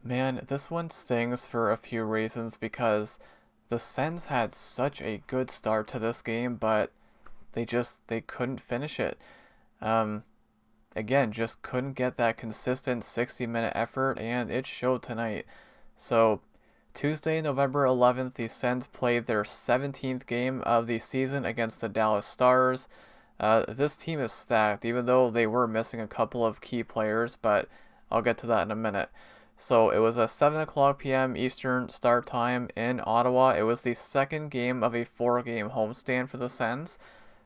Man, this one stings for a few reasons because the Sens had such a good start to this game, but they couldn't finish it. Um, Again, just couldn't get that consistent 60-minute effort, and it showed tonight. So, Tuesday, November 11th, the Sens played their 17th game of the season against the Dallas Stars. This team is stacked, even though they were missing a couple of key players, but I'll get to that in a minute. So it was a 7 o'clock p.m. Eastern start time in Ottawa. It was the second game of a four-game homestand for the Sens.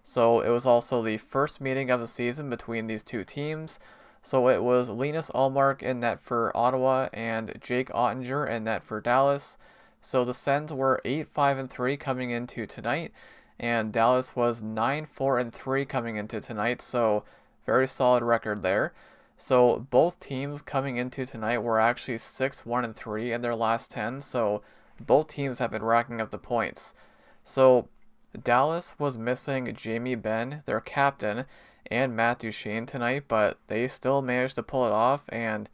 So it was also the first meeting of the season between these two teams. So it was Linus Ullmark in net for Ottawa and Jake Ottinger in net for Dallas. So the Sens were 8-5-3 coming into tonight, and Dallas was 9-4-3 coming into tonight. So very solid record there. So both teams coming into tonight were actually 6-1-3 in their last 10. So both teams have been racking up the points. So Dallas was missing Jamie Benn, their captain, and Matt Duchene tonight, but they still managed to pull it off. And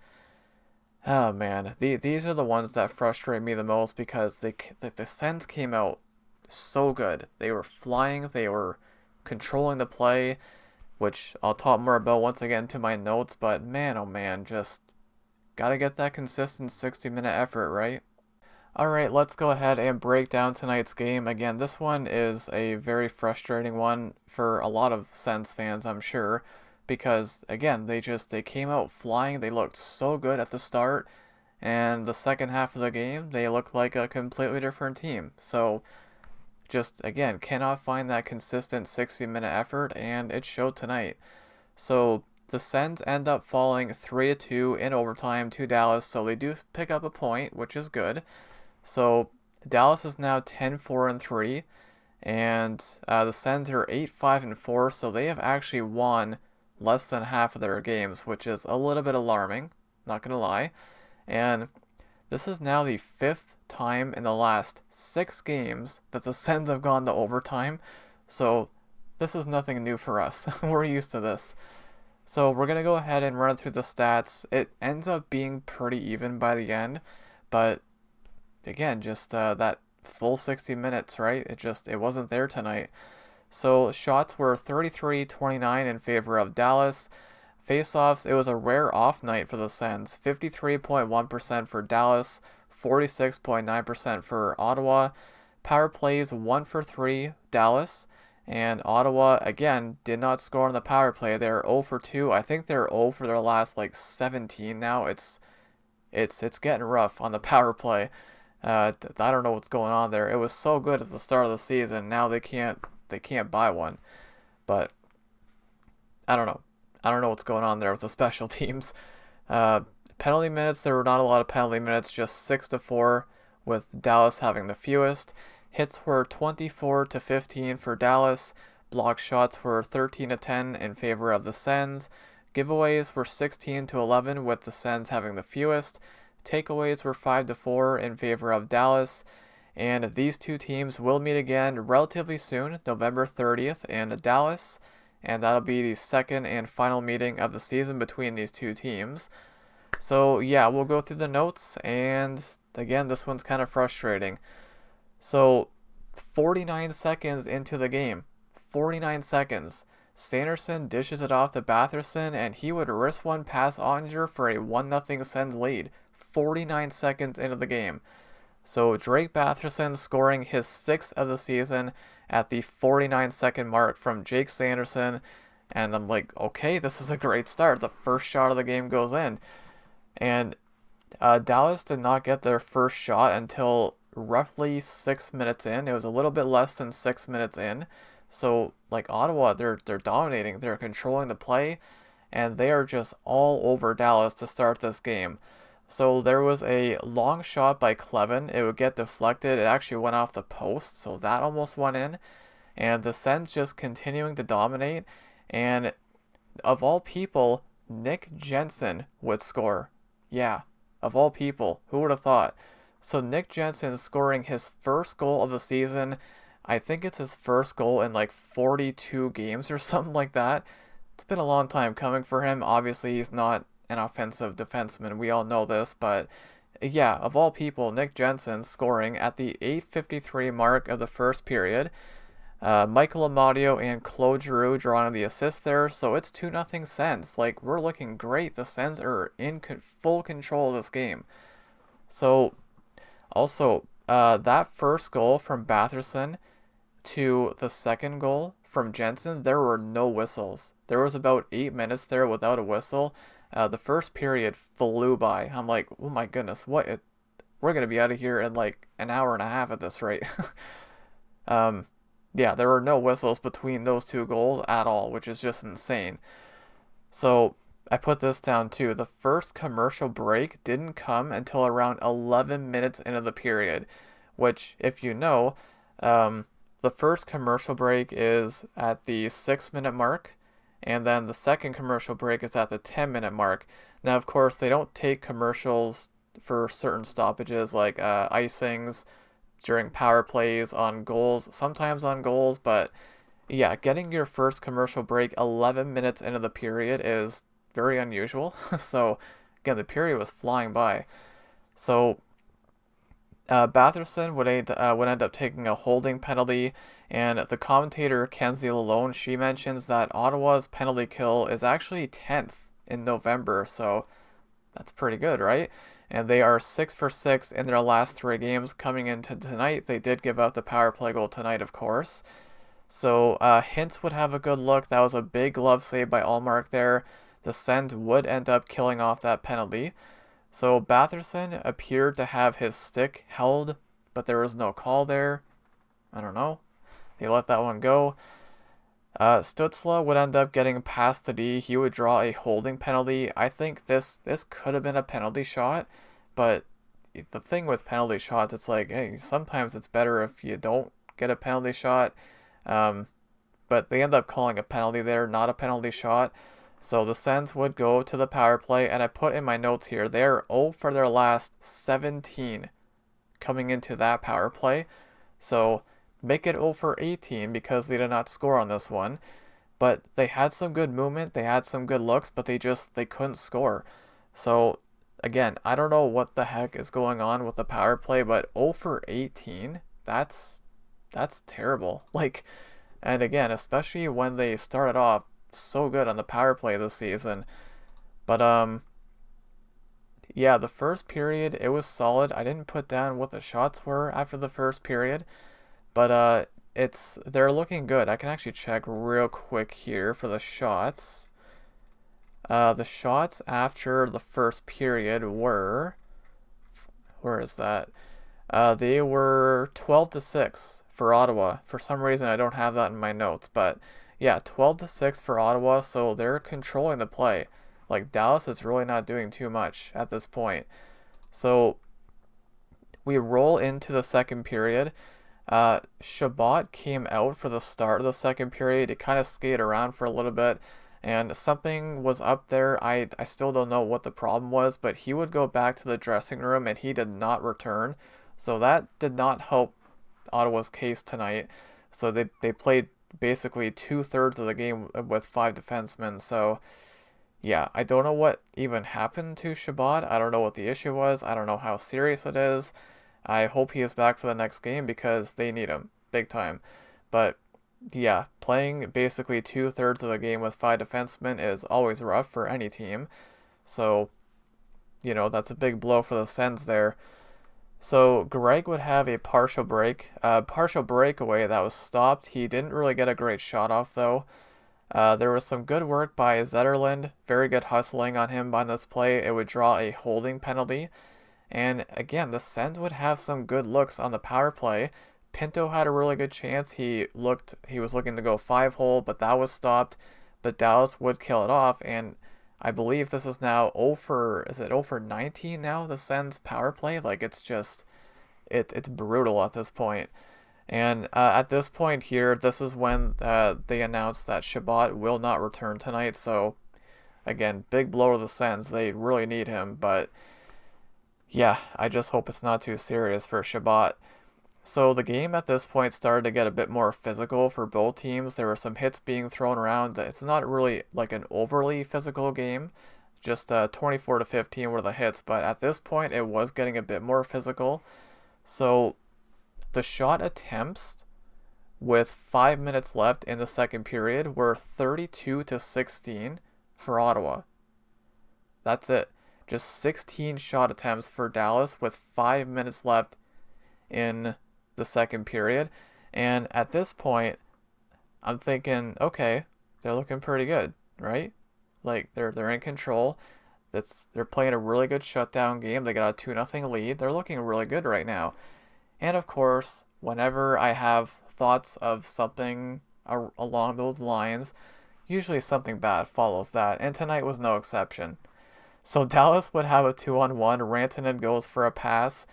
oh man, these are the ones that frustrate me the most because the Sens came out so good. They were flying, they were controlling the play, which I'll talk more about once I get into my notes. But man, oh man, just gotta get that consistent 60-minute effort, right? Alright, let's go ahead and break down tonight's game. Again, this one is a very frustrating one for a lot of Sens fans, I'm sure, because again, they came out flying. They looked so good at the start, and the second half of the game, they looked like a completely different team. So, just again, cannot find that consistent 60-minute effort, and it showed tonight. So, the Sens end up falling 3-2 in overtime to Dallas, so they do pick up a point, which is good. So Dallas is now 10-4-3, and the Sens are 8-5-4. So they have actually won less than half of their games, which is a little bit alarming. Not gonna lie. And this is now the fifth time in the last 6 games that the Sens have gone to overtime. So this is nothing new for us. We're used to this. So we're gonna go ahead and run through the stats. It ends up being pretty even by the end, but again, just that full 60 minutes, right? It wasn't there tonight. So shots were 33-29 in favor of Dallas. Faceoffs, it was a rare off night for the Sens. 53.1% for Dallas, 46.9% for Ottawa. Power plays 1 for 3 Dallas, and Ottawa again did not score on the power play. They're 0 for 2. I think they're 0 for their last like 17 now. It's getting rough on the power play. I don't know what's going on there. It was so good at the start of the season. Now they can't buy one. But I don't know. I don't know what's going on there with the special teams. Uh, Penalty minutes, there were not a lot of penalty minutes, just 6-4, with Dallas having the fewest. Hits were 24-15 for Dallas. Block shots were 13-10 in favor of the Sens. Giveaways were 16-11, with the Sens having the fewest. Takeaways were 5-4 in favor of Dallas. And these two teams will meet again relatively soon, November 30th in Dallas. And that'll be the second and final meeting of the season between these two teams. So yeah, we'll go through the notes, and again, this one's kind of frustrating. So 49 seconds into the game, 49 seconds, Sanderson dishes it off to Batherson, and he would risk one past Ottinger for a 1-0 Sens lead, 49 seconds into the game. So Drake Batherson scoring his 6th of the season at the 49-second mark from Jake Sanderson, and I'm like, okay, this is a great start. The first shot of the game goes in, and Dallas did not get their first shot until roughly 6 minutes in. It was a little bit less than 6 minutes in. So like Ottawa, they're dominating, they're controlling the play, and they are just all over Dallas to start this game. So there was a long shot by Clevin. It would get deflected. It actually went off the post, so that almost went in. And the Sens just continuing to dominate. And of all people, Nick Jensen would score. Yeah, of all people, who would have thought? So Nick Jensen scoring his first goal of the season. I think it's his first goal in like 42 games or something like that. It's been a long time coming for him. Obviously, he's not an offensive defenseman. We all know this, but Yeah, of all people, Nick Jensen scoring at the 8:53 mark of the first period. Michael Amadio and Claude Giroux drawing the assist there, so it's 2-0 Sens. Like, we're looking great. The Sens are in full control of this game. So, also, that first goal from Batherson to the second goal from Jensen, there were no whistles. There was about 8 minutes there without a whistle. The first period flew by. I'm like, oh my goodness, we're gonna be out of here in like an hour and a half at this rate. um, yeah, there were no whistles between those two goals at all, which is just insane. So I put this down too. The first commercial break didn't come until around 11 minutes into the period, which, if you know, the first commercial break is at the 6 minute mark, and then the second commercial break is at the 10-minute mark. Now, of course, they don't take commercials for certain stoppages like icings during power plays on goals, sometimes on goals, but yeah, getting your first commercial break 11 minutes into the period is very unusual. So, again, the period was flying by. So, Batherson would end up taking a holding penalty, and the commentator Kenzie Lalone, she mentions that Ottawa's penalty kill is actually 10th in November, so that's pretty good, right? And they are 6 for 6 in their last three games coming into tonight. They did give up the power play goal tonight, of course. So Hintz would have a good look. That was a big glove save by Allmark there. The Sens would end up killing off that penalty. So Batherson appeared to have his stick held, but there was no call there. I don't know. They let that one go. Stutzla would end up getting past the D. He would draw a holding penalty. I think this could have been a penalty shot, but the thing with penalty shots, it's like, hey, sometimes it's better if you don't get a penalty shot. But they end up calling a penalty there, not a penalty shot. So the Sens would go to the power play, and I put in my notes here, they're 0 for their last 17 coming into that power play. So make it 0 for 18 because they did not score on this one. But they had some good movement, they had some good looks, but they couldn't score. So again, I don't know what the heck is going on with the power play, but 0 for 18, that's terrible. Like, and again, especially when they started off so good on the power play this season. But yeah, the first period it was solid. I didn't put down what the shots were after the first period, but they're looking good. I can actually check real quick here for the shots. The shots after the first period were, where is that? They were 12-6 for Ottawa. For some reason, I don't have that in my notes, but yeah, 12-6 for Ottawa, so they're controlling the play. Like, Dallas is really not doing too much at this point. So we roll into the second period. Shabbat came out for the start of the second period. He kind of skated around for a little bit, and something was up there. I still don't know what the problem was, but he would go back to the dressing room, and he did not return. So that did not help Ottawa's case tonight. So they played basically 2/3 of the game with five defensemen. So yeah, I don't know what even happened to Shabbat. I don't know what the issue was. I don't know how serious it is. I hope he is back for the next game because they need him big time. But yeah, playing basically 2/3 of a game with five defensemen is always rough for any team. So, that's a big blow for the Sens there. So Greg would have a partial breakaway that was stopped. He didn't really get a great shot off though. There was some good work by Zetterlund, very good hustling on him on this play. It would draw a holding penalty. And again, the Sens would have some good looks on the power play. Pinto had a really good chance. He was looking to go 5-hole, but that was stopped. But Dallas would kill it off, and I believe this is now 0 for 19 now, the Sens power play? Like, it's just, it's brutal at this point. And at this point here, this is when they announced that Shabbat will not return tonight. So, again, big blow to the Sens. They really need him, but yeah, I just hope it's not too serious for Shabbat. So the game at this point started to get a bit more physical for both teams. There were some hits being thrown around. It's not really like an overly physical game. just 24 to 15 were the hits, but at this point it was getting a bit more physical. So the shot attempts with 5 minutes left in the second period were 32 to 16 for Ottawa. That's it. Just 16 shot attempts for Dallas with 5 minutes left in the second period. And at this point, I'm thinking, okay, they're looking pretty good, right? Like they're in control. They're playing a really good shutdown game. They got a 2-0 lead. They're looking really good right now. And of course, whenever I have thoughts of something along those lines, usually something bad follows that, and tonight was no exception. So Dallas would have a 2-on-1. Rantanen goes for a pass.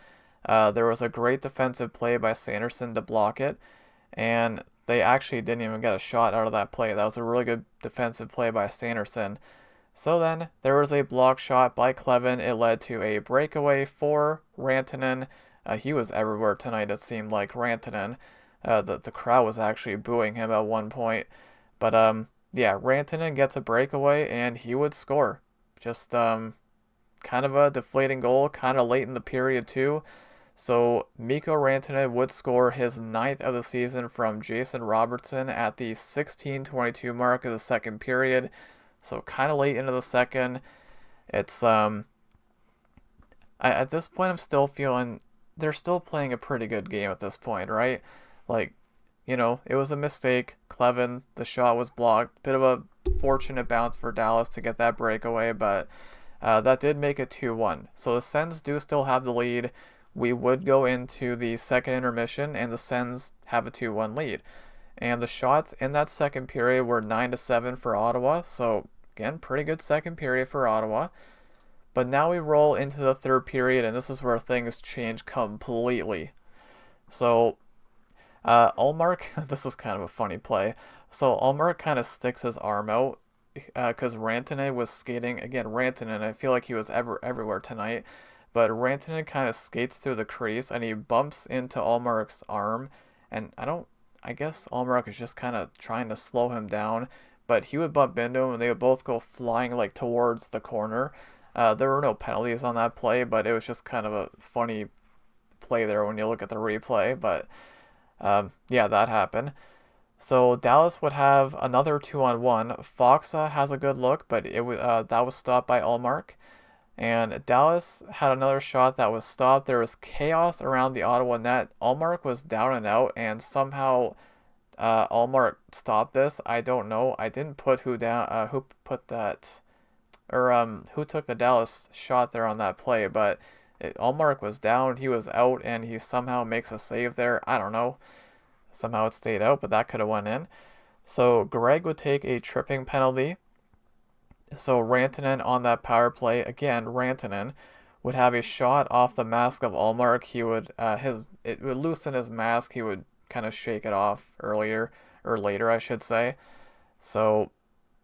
There was a great defensive play by Sanderson to block it, and they actually didn't even get a shot out of that play. That was a really good defensive play by Sanderson. So then there was a block shot by Clevin. It led to a breakaway for Rantanen. He was everywhere tonight, it seemed like, Rantanen. The crowd was actually booing him at one point. But yeah, Rantanen gets a breakaway and he would score. Just kind of a deflating goal, kind of late in the period too. So Mikko Rantanen would score his 9th of the season from Jason Robertson at the 16:22 mark of the second period. So kind of late into the second. It's at this point I'm still feeling they're still playing a pretty good game at this point, right? Like, it was a mistake. Clevin, the shot was blocked. Bit of a fortunate bounce for Dallas to get that breakaway, but that did make it 2-1. So the Sens do still have the lead. We would go into the second intermission, and the Sens have a 2-1 lead. And the shots in that second period were 9-7 for Ottawa. So again, pretty good second period for Ottawa. But now we roll into the third period, and this is where things change completely. So Ullmark, this is kind of a funny play. So Ullmark kind of sticks his arm out because Rantanen was skating. Again, Rantanen, I feel like he was everywhere tonight. But Rantanen kind of skates through the crease, and he bumps into Ullmark's arm. And I guess Ullmark is just kind of trying to slow him down. But he would bump into him, and they would both go flying like towards the corner. There were no penalties on that play, but it was just kind of a funny play there when you look at the replay. But yeah, that happened. So Dallas would have another 2-on-1. Foxa has a good look, but that was stopped by Ullmark. And Dallas had another shot that was stopped. There was chaos around the Ottawa net. Ullmark was down and out, and somehow Ullmark stopped this. I don't know. I didn't put who put that, or who took the Dallas shot there on that play, but Ullmark was down, he was out, and he somehow makes a save there. I don't know. Somehow it stayed out, but that could have went in. So Greg would take a tripping penalty. So Rantanen on that power play, again, Rantanen would have a shot off the mask of Ullmark. He would it would loosen his mask. He would kind of shake it off earlier or later, I should say. So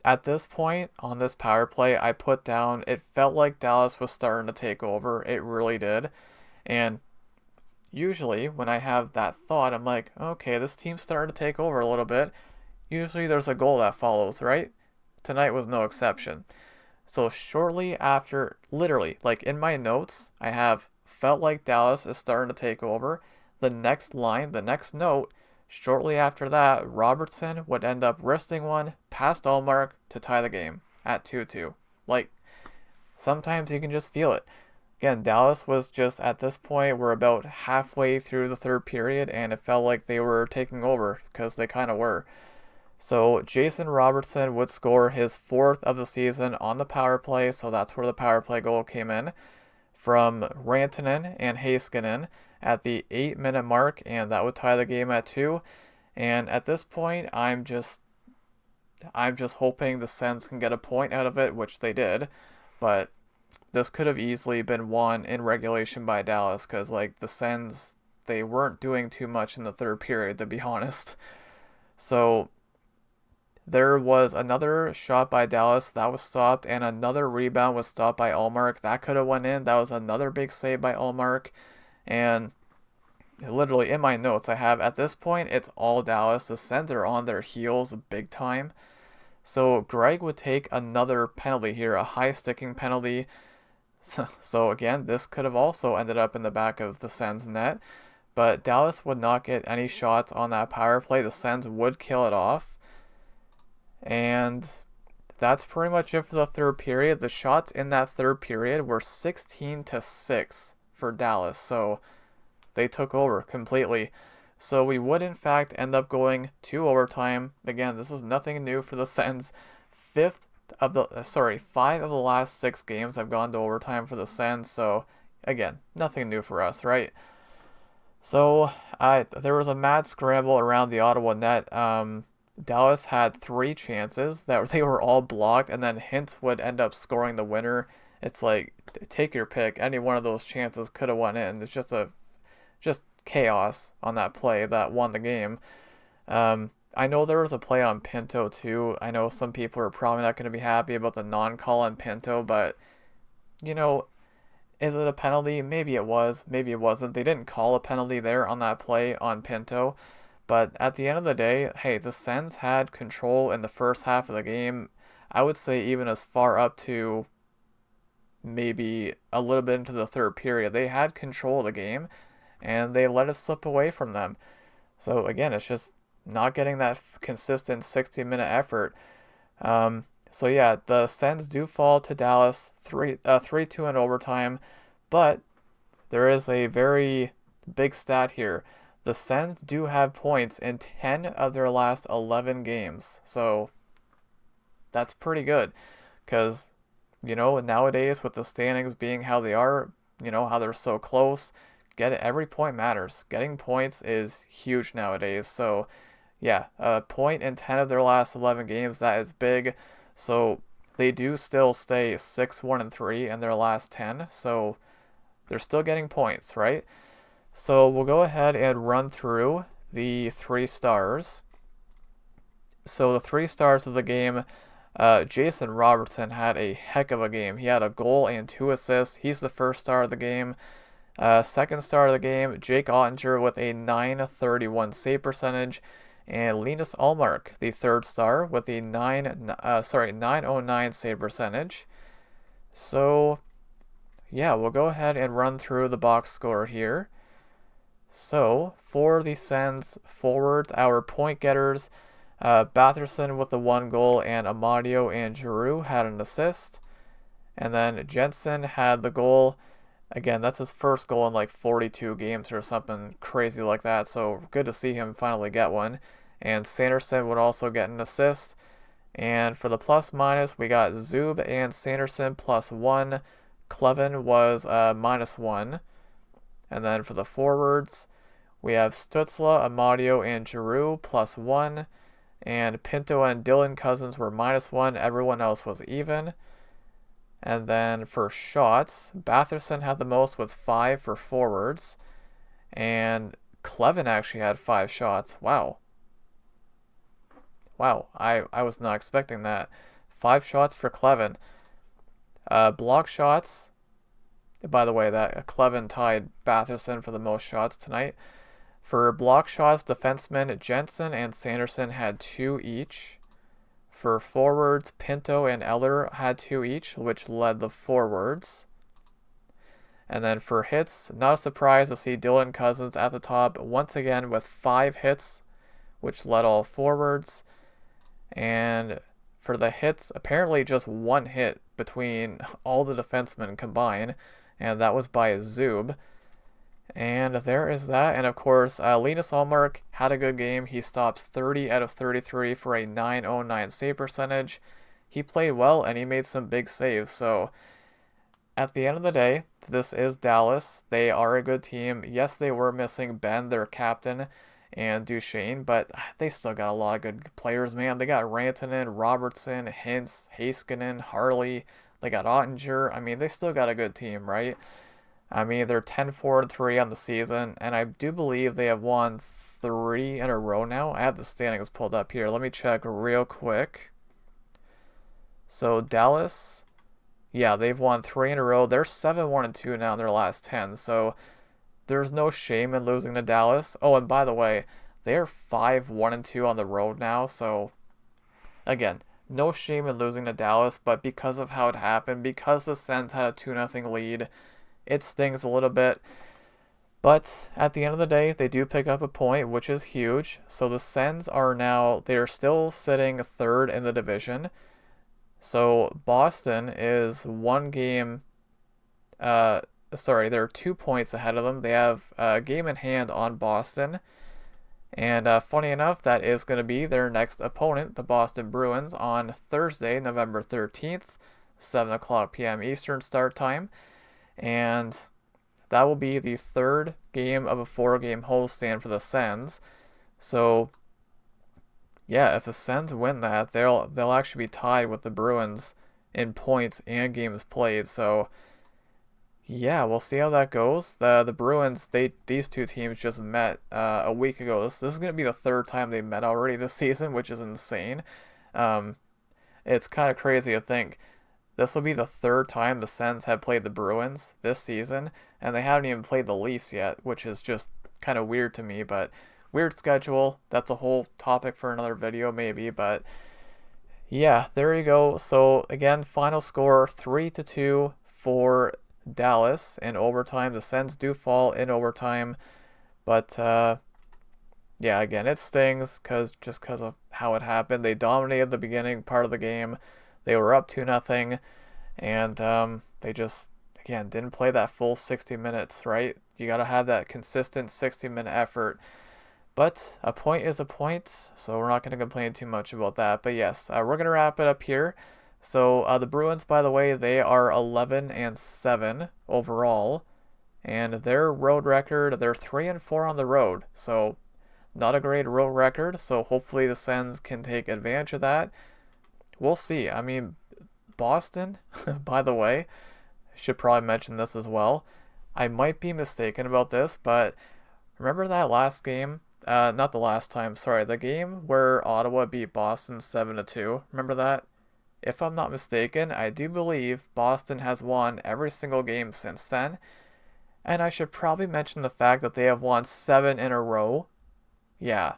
at this point on this power play, I put down, it felt like Dallas was starting to take over. It really did. And usually when I have that thought, I'm like, okay, this team's starting to take over a little bit. Usually there's a goal that follows, right? Tonight was no exception. So shortly after, literally, like in my notes, I have felt like Dallas is starting to take over. The next line, the next note, shortly after that, Robertson would end up wristing one past Ullmark to tie the game at 2-2. Like, sometimes you can just feel it. Again, Dallas was just, at this point, we're about halfway through the third period, and it felt like they were taking over, because they kind of were. So Jason Robertson would score his 4th of the season on the power play, so that's where the power play goal came in, from Rantanen and Heiskanen at the 8-minute mark, and that would tie the game at 2. And at this point, I'm just hoping the Sens can get a point out of it, which they did, but this could have easily been won in regulation by Dallas, because like the Sens, they weren't doing too much in the third period, to be honest. So there was another shot by Dallas that was stopped, and another rebound was stopped by Ullmark. That could have went in. That was another big save by Ullmark. And literally in my notes I have, at this point, it's all Dallas. The Sens are on their heels big time. So Greg would take another penalty here, a high sticking penalty. So again, this could have also ended up in the back of the Sens net, but Dallas would not get any shots on that power play. The Sens would kill it off. And that's pretty much it for the third period. The shots in that third period were 16-6 for Dallas, so they took over completely. So we would in fact end up going to overtime. Again, this is nothing new for the Sens. 5 of the last 6 games have gone to overtime for the Sens. So again, nothing new for us, right? So there was a mad scramble around the Ottawa net. Dallas had 3 chances that they were all blocked, and then Hintz would end up scoring the winner. It's like, take your pick. Any one of those chances could have went in. It's just chaos on that play that won the game. I know there was a play on Pinto too. I know some people are probably not going to be happy about the non-call on Pinto, but you know, is it a penalty? Maybe it was, maybe it wasn't. They didn't call a penalty there on that play on Pinto. But at the end of the day, hey, the Sens had control in the first half of the game. I would say even as far up to maybe a little bit into the third period. They had control of the game, and they let it slip away from them. So again, it's just not getting that consistent 60-minute effort. So yeah, the Sens do fall to Dallas 3-2 in overtime, but there is a very big stat here. The Sens do have points in 10 of their last 11 games. So that's pretty good because, nowadays with the standings being how they are, how they're so close, every point matters. Getting points is huge nowadays. So yeah, a point in 10 of their last 11 games, that is big. So they do still stay 6-1-3 in their last 10. So they're still getting points, right? So we'll go ahead and run through the 3 stars. So the 3 stars of the game, Jason Robertson had a heck of a game. He had a goal and 2 assists. He's the first star of the game. Second star of the game, Jake Ottinger with a .931 save percentage. And Linus Ullmark, the third star, with a 909 save percentage. So yeah, we'll go ahead and run through the box score here. So for the Sens forwards, our point getters, Batherson with the 1 goal, and Amadio and Giroux had an assist. And then Jensen had the goal. Again, that's his first goal in like 42 games or something crazy like that. So good to see him finally get one. And Sanderson would also get an assist. And for the plus minus, we got Zub and Sanderson +1. Clevin was -1. And then for the forwards, we have Stutzla, Amadio, and Giroux +1. And Pinto and Dylan Cousins were -1. Everyone else was even. And then for shots, Batherson had the most with 5 for forwards. And Clevin actually had 5 shots. Wow. Wow, I was not expecting that. 5 shots for Clevin. Block shots. By the way, that Clevin tied Batherson for the most shots tonight. For block shots, defensemen Jensen and Sanderson had 2 each. For forwards, Pinto and Eller had 2 each, which led the forwards. And then for hits, not a surprise to see Dylan Cousins at the top once again with 5 hits, which led all forwards. And for the hits, apparently just 1 hit between all the defensemen combined, and that was by Zub. And there is that. And of course, Linus Ullmark had a good game. He stops 30 out of 33 for a .909 save percentage. He played well and he made some big saves. So at the end of the day, this is Dallas. They are a good team. Yes, they were missing Ben, their captain, and Duchesne, but they still got a lot of good players, man. They got Rantanen, Robertson, Hintz, Heiskanen, Harley. They got Ottinger. I mean, they still got a good team, right? I mean, they're 10-4-3 on the season, and I do believe they have won 3 in a row now. I have the standings pulled up here. Let me check real quick. So Dallas, yeah, they've won 3 in a row. They're 7-1-2 now in their last 10. So there's no shame in losing to Dallas. Oh, and by the way, they are 5-1-2 on the road now. So again, no shame in losing to Dallas, but because of how it happened, because the Sens had a 2-0 lead, it stings a little bit. But at the end of the day, they do pick up a point, which is huge. So the Sens are now, they're still sitting third in the division. So Boston is one game, they're 2 points ahead of them. They have a game in hand on Boston. And funny enough, that is going to be their next opponent, the Boston Bruins, on Thursday, November 13th, 7 o'clock p.m. Eastern start time. And that will be the third game of a 4-game homestand for the Sens. So, yeah, if the Sens win that, they'll actually be tied with the Bruins in points and games played. So, yeah, we'll see how that goes. The Bruins, these two teams just met a week ago. This is going to be the third time they met already this season, which is insane. Um, it's kind of crazy to think. This will be the third time the Sens have played the Bruins this season, and they haven't even played the Leafs yet, which is just kind of weird to me, but weird schedule. That's a whole topic for another video maybe, but yeah, there you go. So again, final score 3-2 for Dallas in overtime. The Sens do fall in overtime, but yeah, again, it stings just because of how it happened. They dominated the beginning part of the game. They were up 2-0, and they just, again, didn't play that full 60 minutes, right? You got to have that consistent 60-minute effort. But a point is a point, so we're not going to complain too much about that. But yes, we're going to wrap it up here. So the Bruins, by the way, they are 11-7 overall, and their road record, they're 3-4 on the road. So not a great road record. So hopefully the Sens can take advantage of that. We'll see. I mean, Boston, by the way, should probably mention this as well. I might be mistaken about this, but remember that last game? Not the last time, sorry, the game where Ottawa beat Boston 7-2. Remember that? If I'm not mistaken, I do believe Boston has won every single game since then. And I should probably mention the fact that they have won 7 in a row. Yeah.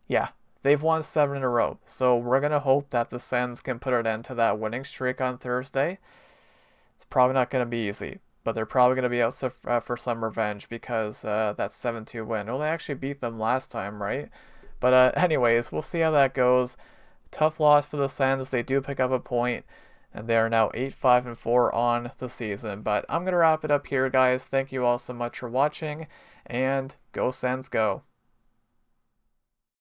Yeah, they've won 7 in a row. So we're going to hope that the Sens can put an end to that winning streak on Thursday. It's probably not going to be easy, but they're probably going to be out for some revenge because that 7-2 win. Well, they actually beat them last time, right? But anyways, we'll see how that goes. Tough loss for the Sens. They do pick up a point, and they are now 8-5-4 on the season. But I'm going to wrap it up here, guys. Thank you all so much for watching, and go Sens go.